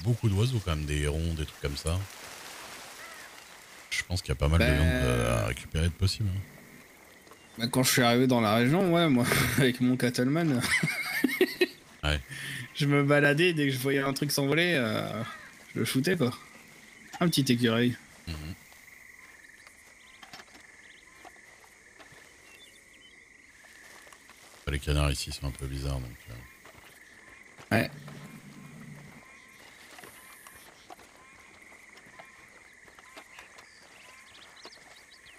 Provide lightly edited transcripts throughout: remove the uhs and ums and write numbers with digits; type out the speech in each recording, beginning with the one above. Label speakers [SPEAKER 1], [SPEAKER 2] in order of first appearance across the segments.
[SPEAKER 1] beaucoup d'oiseaux quand même, des hérons, des trucs comme ça. Je pense qu'il y a pas mal de viande à récupérer de possible. Hein.
[SPEAKER 2] Bah, quand je suis arrivé dans la région, ouais, moi, avec mon Cattleman,
[SPEAKER 1] Ouais.
[SPEAKER 2] je me baladais, dès que je voyais un truc s'envoler, je le shootais, quoi. Un petit écureuil.
[SPEAKER 1] Mhm. Les canards ici sont un peu bizarres, donc...
[SPEAKER 2] Ouais.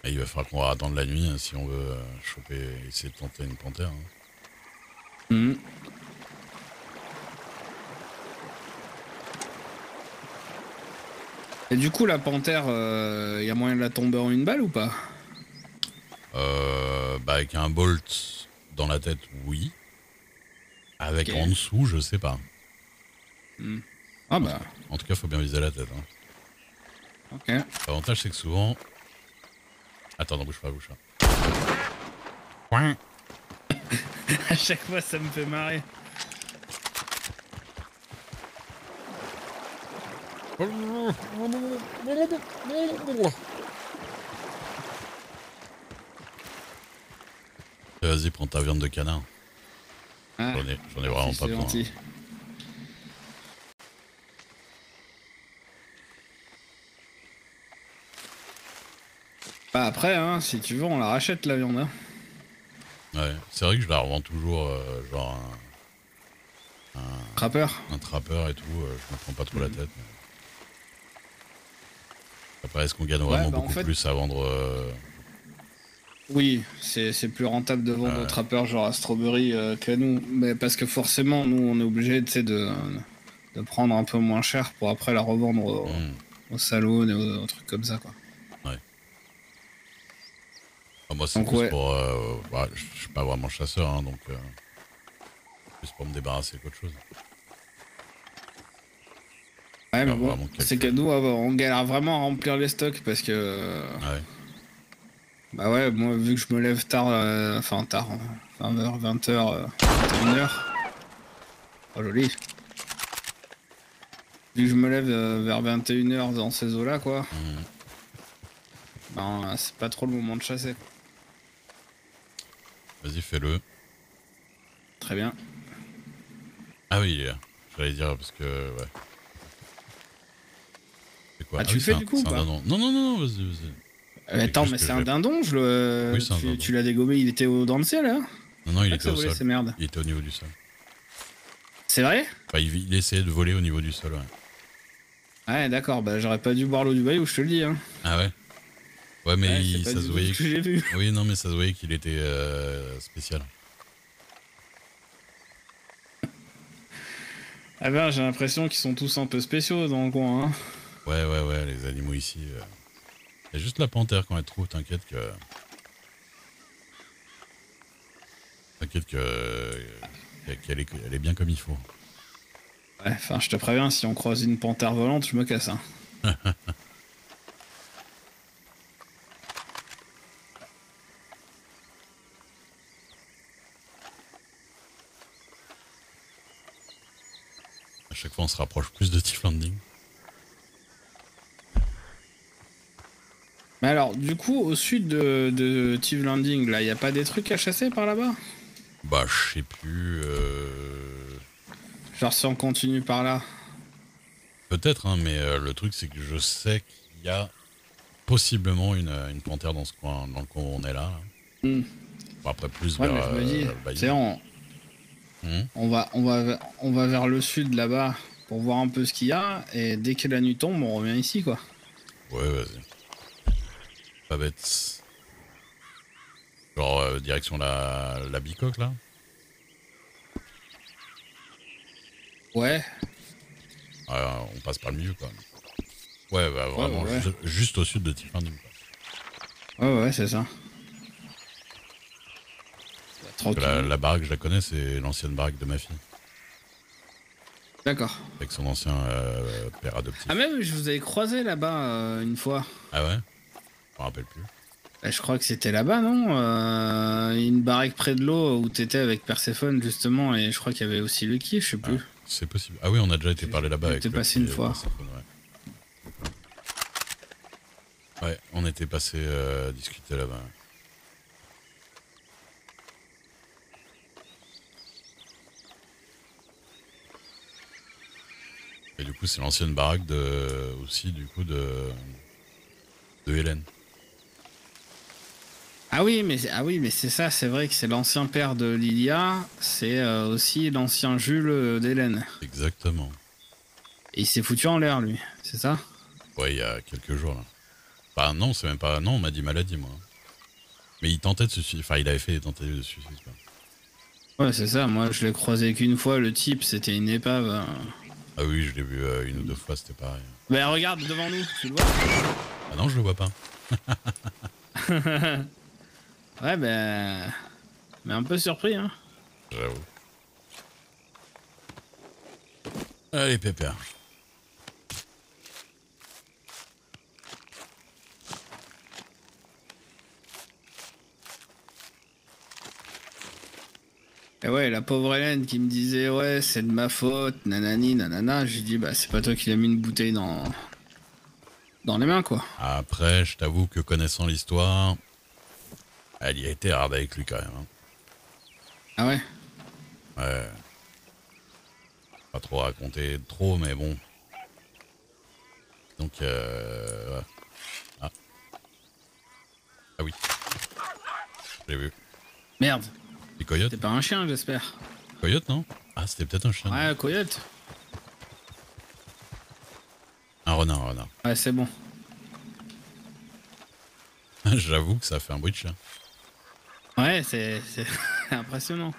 [SPEAKER 1] Et il va falloir qu'on va attendre la nuit hein, si on veut choper, essayer de tenter une panthère. Hein.
[SPEAKER 2] Mhm. Et du coup, la panthère, y a moyen de la tomber en une balle ou pas?
[SPEAKER 1] Bah avec un bolt dans la tête, oui. Avec
[SPEAKER 2] Ok.
[SPEAKER 1] en dessous, je sais pas.
[SPEAKER 2] Mhm. Ah bah,
[SPEAKER 1] En tout cas, faut bien viser la tête. Hein.
[SPEAKER 2] ok.
[SPEAKER 1] L'avantage, c'est que souvent... Attends, non, bouge pas, bouge pas. Ouin.
[SPEAKER 2] À chaque fois, ça me fait marrer.
[SPEAKER 1] Vas-y, prends ta viande de canard.
[SPEAKER 2] Ah,
[SPEAKER 1] J'en ai vraiment pas
[SPEAKER 2] c'est
[SPEAKER 1] besoin.
[SPEAKER 2] gentil. Bah après, hein, si tu veux, on la rachète la viande. Hein.
[SPEAKER 1] Ouais, c'est vrai que je la revends toujours, genre
[SPEAKER 2] Trapper.
[SPEAKER 1] un trappeur et tout. Je me prends pas trop la tête. Mais... Après, est-ce qu'on gagne
[SPEAKER 2] Ouais,
[SPEAKER 1] vraiment
[SPEAKER 2] bah en
[SPEAKER 1] beaucoup
[SPEAKER 2] fait,
[SPEAKER 1] plus à vendre
[SPEAKER 2] oui, c'est plus rentable de vendre aux trappeurs genre à Strawberry qu'à nous. Mais parce que forcément, nous, on est obligé de prendre un peu moins cher pour après la revendre aux salons et aux trucs comme ça, quoi.
[SPEAKER 1] Ouais. Ah, moi, c'est
[SPEAKER 2] Donc
[SPEAKER 1] plus
[SPEAKER 2] ouais.
[SPEAKER 1] pour... bah, je suis pas vraiment chasseur, hein, donc... plus pour me débarrasser qu'autre chose.
[SPEAKER 2] Ouais, mais
[SPEAKER 1] Faire
[SPEAKER 2] bon,
[SPEAKER 1] vraiment
[SPEAKER 2] c'est
[SPEAKER 1] quelque
[SPEAKER 2] que
[SPEAKER 1] chose.
[SPEAKER 2] nous, on galère vraiment à remplir les stocks parce que...
[SPEAKER 1] Ouais.
[SPEAKER 2] Bah ouais, moi, vu que je me lève tard, enfin tard, 20h, 20h, 21h. Oh, joli. Vu que je me lève vers 21h dans ces eaux-là, quoi,
[SPEAKER 1] Mhm.
[SPEAKER 2] ben c'est pas trop le moment de chasser.
[SPEAKER 1] Vas-y, fais-le.
[SPEAKER 2] Très bien.
[SPEAKER 1] Ah oui, il est là. J'allais dire parce que... Ouais. C'est quoi?
[SPEAKER 2] Ah,
[SPEAKER 1] Ah
[SPEAKER 2] tu
[SPEAKER 1] oui,
[SPEAKER 2] le fais du coup ou
[SPEAKER 1] c'est un
[SPEAKER 2] pas?
[SPEAKER 1] dindon. Non, non, non, non, vas-y, vas-y. C'est
[SPEAKER 2] Attends,
[SPEAKER 1] juste
[SPEAKER 2] mais
[SPEAKER 1] que
[SPEAKER 2] c'est
[SPEAKER 1] je
[SPEAKER 2] un
[SPEAKER 1] l'ai...
[SPEAKER 2] dindon,
[SPEAKER 1] Oui, c'est un dindon.
[SPEAKER 2] tu l'as dégommé, il était dans le ciel, là?
[SPEAKER 1] Non, non,
[SPEAKER 2] C'est
[SPEAKER 1] il
[SPEAKER 2] vrai que
[SPEAKER 1] était
[SPEAKER 2] ça
[SPEAKER 1] au
[SPEAKER 2] volait
[SPEAKER 1] sol.
[SPEAKER 2] ces merdes.
[SPEAKER 1] Il était au niveau du sol.
[SPEAKER 2] C'est vrai?
[SPEAKER 1] Enfin, il essayait de voler au niveau du sol, ouais.
[SPEAKER 2] Ouais, d'accord, bah j'aurais pas dû boire l'eau du bayou, je te le dis, hein.
[SPEAKER 1] Ah ouais? Ouais, mais
[SPEAKER 2] Ouais, c'est pas
[SPEAKER 1] ça
[SPEAKER 2] du
[SPEAKER 1] se
[SPEAKER 2] tout ce
[SPEAKER 1] voyait...
[SPEAKER 2] que j'ai vu.
[SPEAKER 1] Oui, non, mais ça se voyait qu'il était spécial.
[SPEAKER 2] Ah ben, j'ai l'impression qu'ils sont tous un peu spéciaux dans le coin, hein.
[SPEAKER 1] Ouais, ouais, ouais, les animaux ici... Il y a juste la panthère quand elle trouve, t'inquiète que... T'inquiète qu'elle est bien comme il faut.
[SPEAKER 2] Ouais, enfin, je te préviens, si on croise une panthère volante, je me casse, hein.
[SPEAKER 1] À chaque fois, on se rapproche plus de Tiff Landing.
[SPEAKER 2] Mais alors, du coup, au sud de Tive Landing, là, y a pas des trucs à chasser par là-bas?
[SPEAKER 1] Bah, je sais plus...
[SPEAKER 2] Genre si on continue par là.
[SPEAKER 1] Peut-être, hein, mais le truc, c'est que je sais qu'il y a possiblement une panthère dans ce coin, dans le coin où on est là.
[SPEAKER 2] Hmm.
[SPEAKER 1] Bon, après, plus
[SPEAKER 2] Ouais,
[SPEAKER 1] vers,
[SPEAKER 2] mais je me dis,
[SPEAKER 1] vers le
[SPEAKER 2] tu sais,
[SPEAKER 1] bayou. Mhm.
[SPEAKER 2] on va vers le sud là-bas pour voir un peu ce qu'il y a, et dès que la nuit tombe, on revient ici, quoi.
[SPEAKER 1] Ouais, vas-y. Pas bête. Genre, direction la bicoque, là.
[SPEAKER 2] Ouais,
[SPEAKER 1] On passe par le milieu, quoi. Ouais, bah,
[SPEAKER 2] ouais,
[SPEAKER 1] vraiment,
[SPEAKER 2] ouais.
[SPEAKER 1] juste au sud de Tiff Landing, quoi.
[SPEAKER 2] Ouais, ouais, c'est ça. Bah,
[SPEAKER 1] Parce que
[SPEAKER 2] tranquille.
[SPEAKER 1] la baraque, je la connais, c'est l'ancienne baraque de ma fille.
[SPEAKER 2] D'accord.
[SPEAKER 1] Avec son ancien père
[SPEAKER 2] Ah,
[SPEAKER 1] adoptif.
[SPEAKER 2] même, je vous avais croisé là-bas une fois.
[SPEAKER 1] Ah ouais? Je me rappelle plus.
[SPEAKER 2] Bah, je crois que c'était là-bas, non une baraque près de l'eau où t'étais avec Perséphone, justement, et je crois qu'il y avait aussi Lucky, je sais
[SPEAKER 1] Ah,
[SPEAKER 2] plus.
[SPEAKER 1] C'est possible. Ah oui, on a déjà été parler là-bas avec.
[SPEAKER 2] J'étais passé une fois.
[SPEAKER 1] Ouais, on était passé discuter là-bas. Et du coup, c'est l'ancienne baraque aussi de Hélène.
[SPEAKER 2] Ah oui, mais c'est ça, c'est vrai que c'est l'ancien père de Lilia, c'est aussi l'ancien Jules d'Hélène.
[SPEAKER 1] Exactement.
[SPEAKER 2] Et il s'est foutu en l'air, lui, c'est ça?
[SPEAKER 1] Ouais, il y a quelques jours là. Bah non, c'est même pas. Non, on m'a dit maladie, moi. Mais il tentait de se suicider. Enfin, il avait fait des tentatives de suicide, quoi.
[SPEAKER 2] Ouais, c'est ça, moi je l'ai croisé qu'une fois, le type, c'était une épave.
[SPEAKER 1] Ah oui, je l'ai vu une ou deux fois, c'était pareil.
[SPEAKER 2] Bah regarde devant nous, tu le vois?
[SPEAKER 1] Ah non, je le vois pas.
[SPEAKER 2] Ouais, ben. Mais un peu surpris, hein.
[SPEAKER 1] J'avoue. Allez, pépère.
[SPEAKER 2] Et ouais, la pauvre Hélène qui me disait, ouais, c'est de ma faute, nanani, nanana. J'ai dit, bah, c'est pas toi qui l'as mis une bouteille dans les mains, quoi.
[SPEAKER 1] Après, je t'avoue que connaissant l'histoire, elle y a été hard avec lui quand même. Hein.
[SPEAKER 2] Ah ouais?
[SPEAKER 1] Ouais. Pas trop raconter trop, mais bon. Donc, ouais. Ah. Ah oui. J'ai vu.
[SPEAKER 2] Merde.
[SPEAKER 1] Des coyotes?
[SPEAKER 2] T'es pas un chien, j'espère.
[SPEAKER 1] Coyote, non? Ah, c'était peut-être un chien.
[SPEAKER 2] Ouais, coyote.
[SPEAKER 1] Un renard, un renard.
[SPEAKER 2] Ouais, c'est bon.
[SPEAKER 1] J'avoue que ça fait un bruit de chien.
[SPEAKER 2] Ouais, c'est impressionnant.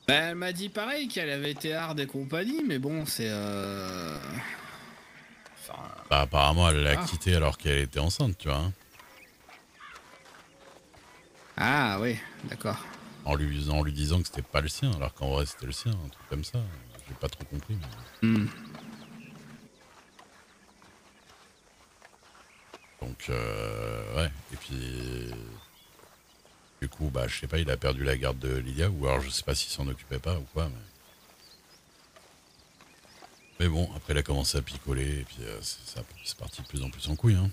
[SPEAKER 2] Bah, elle m'a dit pareil qu'elle avait été hard et compagnie, mais bon, c'est enfin,
[SPEAKER 1] Bah, apparemment, elle l'a
[SPEAKER 2] ah.
[SPEAKER 1] quitté alors qu'elle était enceinte, tu vois. Hein.
[SPEAKER 2] Ah oui, d'accord.
[SPEAKER 1] En lui disant que c'était pas le sien, alors qu'en vrai c'était le sien, un truc comme ça. J'ai pas trop compris. Mais...
[SPEAKER 2] Hmm.
[SPEAKER 1] Donc, ouais. Et puis, du coup, bah, je sais pas, il a perdu la garde de Lydia, ou alors je sais pas s'il s'en occupait pas ou quoi. Mais bon, après, il a commencé à picoler, et puis c'est parti de plus en plus en couille. Hein.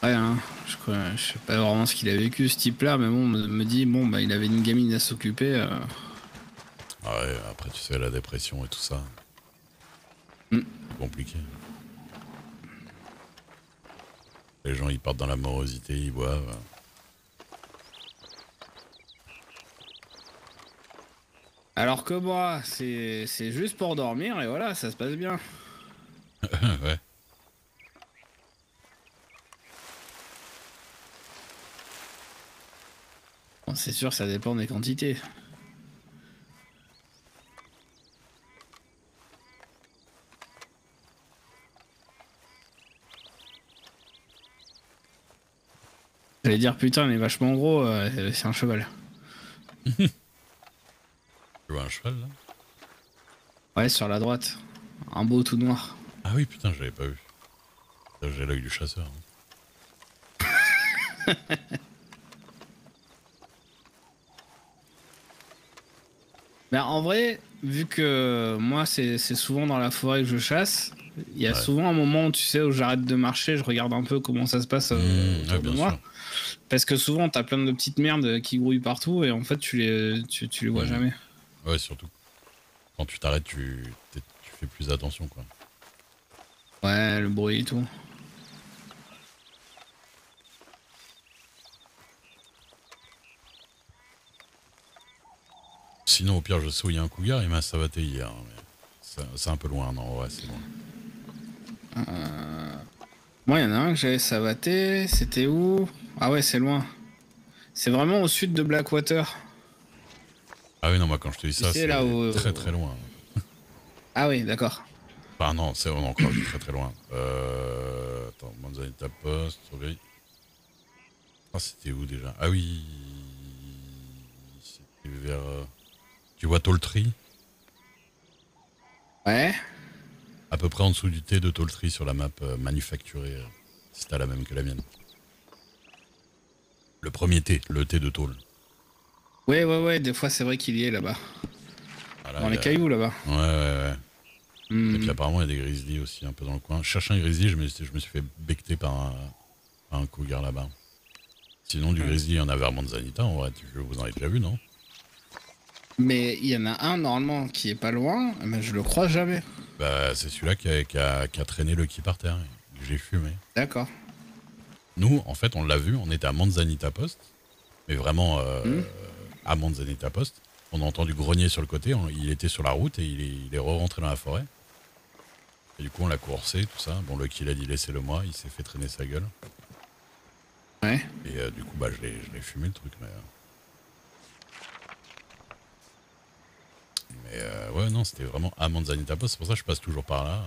[SPEAKER 2] Ouais, hein, je sais pas vraiment ce qu'il a vécu ce type-là, mais bon, me dit, bon, bah, il avait une gamine à s'occuper.
[SPEAKER 1] Ah ouais, après, tu sais, la dépression et tout ça.
[SPEAKER 2] Mm.
[SPEAKER 1] C'est compliqué. Les gens, ils partent dans la morosité, ils boivent.
[SPEAKER 2] Alors que moi, c'est juste pour dormir et voilà, ça se passe bien.
[SPEAKER 1] Ouais.
[SPEAKER 2] Bon, c'est sûr, ça dépend des quantités. J'allais dire, putain, il est vachement gros, c'est un cheval.
[SPEAKER 1] Tu vois un cheval, là?
[SPEAKER 2] Ouais, sur la droite. Un beau tout noir.
[SPEAKER 1] Ah oui, putain, je l'avais pas vu. J'ai l'œil du chasseur. Hein.
[SPEAKER 2] Mais en vrai, vu que moi, c'est souvent dans la forêt que je chasse, il y a souvent un moment, tu sais, où j'arrête de marcher, je regarde un peu comment ça se passe autour de moi. Sûr. Parce que souvent, t'as plein de petites merdes qui grouillent partout et en fait, tu les vois jamais.
[SPEAKER 1] Ouais, surtout. Quand tu t'arrêtes, tu fais plus attention, quoi.
[SPEAKER 2] Ouais, le bruit et tout.
[SPEAKER 1] Sinon, au pire, je sais où il y a un cougar, il m'a savaté hier. Mais c'est un peu loin, non, ouais, c'est loin.
[SPEAKER 2] Moi, il y en a un que j'avais savaté, c'était où? Ah ouais, c'est loin. C'est vraiment au sud de Blackwater.
[SPEAKER 1] Ah oui, non, moi, quand je te dis ça, c'est
[SPEAKER 2] là où...
[SPEAKER 1] très très loin.
[SPEAKER 2] Ah oui, d'accord.
[SPEAKER 1] Enfin, non, c'est encore très très loin. Attends, Manzanita Post, surveille. Ah, c'était où déjà? Ah oui. C'était vers. Tu vois Toltry?
[SPEAKER 2] Ouais.
[SPEAKER 1] À peu près en dessous du T de Toltry sur la map manufacturée. Si t'as la même que la mienne. Le premier T, le T de Tôle.
[SPEAKER 2] Ouais, des fois c'est vrai qu'il y est là-bas.
[SPEAKER 1] Voilà,
[SPEAKER 2] Dans les cailloux là-bas.
[SPEAKER 1] Ouais. Et puis
[SPEAKER 2] Hmm.
[SPEAKER 1] apparemment il y a des grizzlies aussi un peu dans le coin. Je cherchais un grizzly, je me suis fait becter par un cougar là-bas. Sinon du grizzly, il y en a vers Manzanita, en vrai, vous en avez déjà vu, non?
[SPEAKER 2] Mais il y en a un normalement qui est pas loin, mais je le crois jamais.
[SPEAKER 1] Bah c'est celui-là qui a traîné le qui par terre, que j'ai fumé.
[SPEAKER 2] D'accord.
[SPEAKER 1] Nous, en fait, on l'a vu, on était à Manzanita Post, mais vraiment
[SPEAKER 2] Hmm.
[SPEAKER 1] à Manzanita Post. On a entendu grogner sur le côté, il était sur la route et il est re-rentré dans la forêt. Et du coup, on l'a coursé, tout ça. Bon, le kill a dit laissez-le moi, il s'est fait traîner sa gueule.
[SPEAKER 2] Ouais.
[SPEAKER 1] Et du coup, bah, je l'ai fumé le truc. Mais ouais, non, c'était vraiment à Manzanita Post, c'est pour ça que je passe toujours par là.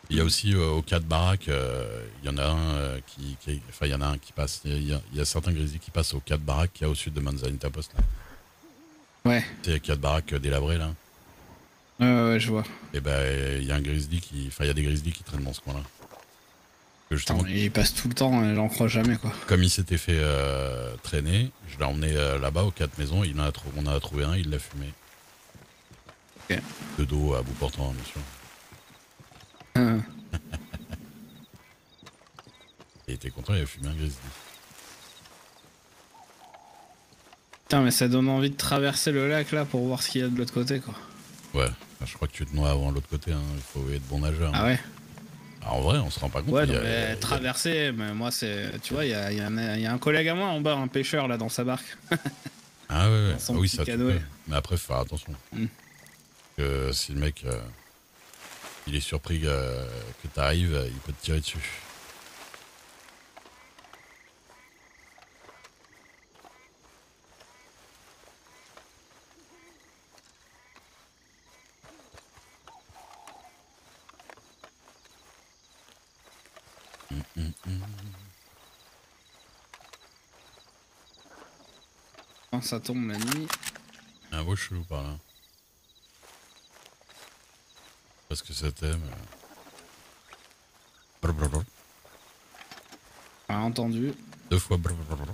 [SPEAKER 1] Il y a aussi au cas de baraque, il y en a un enfin, il y en a un qui passe. Il y a certains grizzlies qui passent au cas de baraque qu'il y a au sud de Manzanita Post. Là.
[SPEAKER 2] Ouais.
[SPEAKER 1] C'est le cas de baraque délabré là.
[SPEAKER 2] Ouais, je vois.
[SPEAKER 1] Et ben, il y a un grizzly enfin, il y a des grizzlies qui traînent dans ce coin-là. Que justement,
[SPEAKER 2] Attends, il passe tout le temps, et j'en crois jamais quoi.
[SPEAKER 1] comme il s'était fait traîner, je l'ai emmené là-bas aux 4 maisons. On en a trouvé un, il l'a fumé.
[SPEAKER 2] Ok.
[SPEAKER 1] De dos à bout portant, bien sûr.
[SPEAKER 2] Euh,
[SPEAKER 1] Il était content, il a fumé un grizzly.
[SPEAKER 2] Putain, mais ça donne envie de traverser le lac là pour voir ce qu'il y a de l'autre côté quoi.
[SPEAKER 1] Ouais, enfin, je crois que tu te noies avant l'autre côté, hein. Il faut être bon nageur.
[SPEAKER 2] Ah
[SPEAKER 1] Hein.
[SPEAKER 2] ouais?
[SPEAKER 1] Alors, en vrai, on se rend pas compte.
[SPEAKER 2] Ouais,
[SPEAKER 1] Il y
[SPEAKER 2] non,
[SPEAKER 1] a- il y
[SPEAKER 2] mais
[SPEAKER 1] a-
[SPEAKER 2] traverser, mais moi c'est. Tu vois, il y a un collègue à moi en bas, un pêcheur là dans sa barque.
[SPEAKER 1] Ah ouais.
[SPEAKER 2] Dans
[SPEAKER 1] Ah
[SPEAKER 2] son
[SPEAKER 1] oui,
[SPEAKER 2] petit
[SPEAKER 1] ça tu
[SPEAKER 2] canoë.
[SPEAKER 1] peux. Mais après, faut faire attention.
[SPEAKER 2] Mm.
[SPEAKER 1] Que si le mec, il est surpris que t'arrives, il peut te tirer dessus.
[SPEAKER 2] Quand ça tombe la nuit.
[SPEAKER 1] Un beau chelou par là. Parce que c'était. Blablabla.
[SPEAKER 2] Pas entendu.
[SPEAKER 1] 2 fois. Blablabla.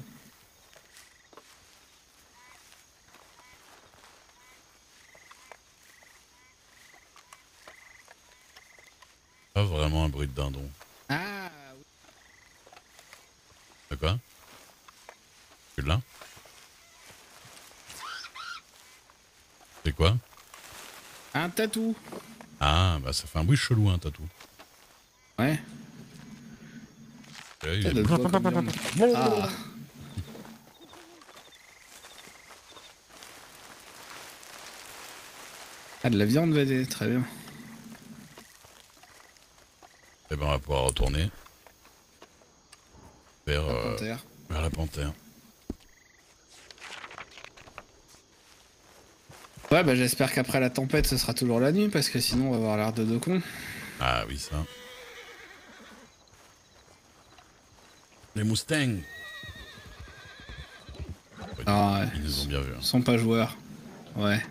[SPEAKER 1] Pas vraiment un bruit de dindon.
[SPEAKER 2] Ah oui.
[SPEAKER 1] De quoi? Tu l'as? C'est quoi?
[SPEAKER 2] Un tatou.
[SPEAKER 1] Ah, bah ça fait un bruit chelou, un tatou.
[SPEAKER 2] Ouais.
[SPEAKER 1] Ouais,
[SPEAKER 2] Ça
[SPEAKER 1] il
[SPEAKER 2] donne quoi comme viande? Ah. Ah, de la viande VD, très bien.
[SPEAKER 1] Eh ben, on va pouvoir retourner vers,
[SPEAKER 2] La panthère.
[SPEAKER 1] vers la panthère.
[SPEAKER 2] Ouais, bah j'espère qu'après la tempête, ce sera toujours la nuit, parce que sinon on va avoir l'air de deux cons.
[SPEAKER 1] Ah oui, ça. Les Mustangs. Ouais,
[SPEAKER 2] Ah ouais.
[SPEAKER 1] ils nous ont bien vus. Hein.
[SPEAKER 2] Ils sont pas joueurs. Ouais.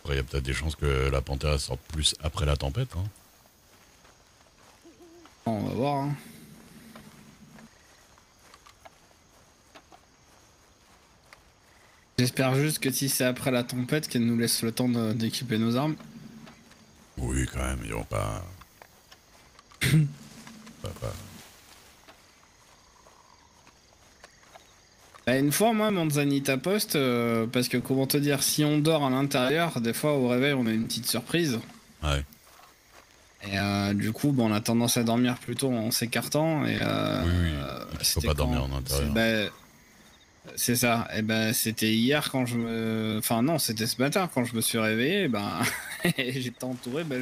[SPEAKER 1] Après, il y a peut-être des chances que la panthère elle sorte plus après la tempête. Hein.
[SPEAKER 2] On va voir. Hein. J'espère juste que si c'est après la tempête, qu'elle nous laisse le temps d'équiper nos armes.
[SPEAKER 1] Oui, quand même, ils vont pas. pas.
[SPEAKER 2] Bah, une fois, moi, Manzanita Post, parce que comment te dire, si on dort à l'intérieur, des fois au réveil, on a une petite surprise.
[SPEAKER 1] Ouais.
[SPEAKER 2] Et du coup, bon, on a tendance à dormir plutôt en s'écartant. Et
[SPEAKER 1] Oui. Il faut pas dormir en intérieur.
[SPEAKER 2] C'est ça. Et ben, c'était hier quand je me. Enfin, non, c'était ce matin quand je me suis réveillé. Ben, j'étais entouré. Ben,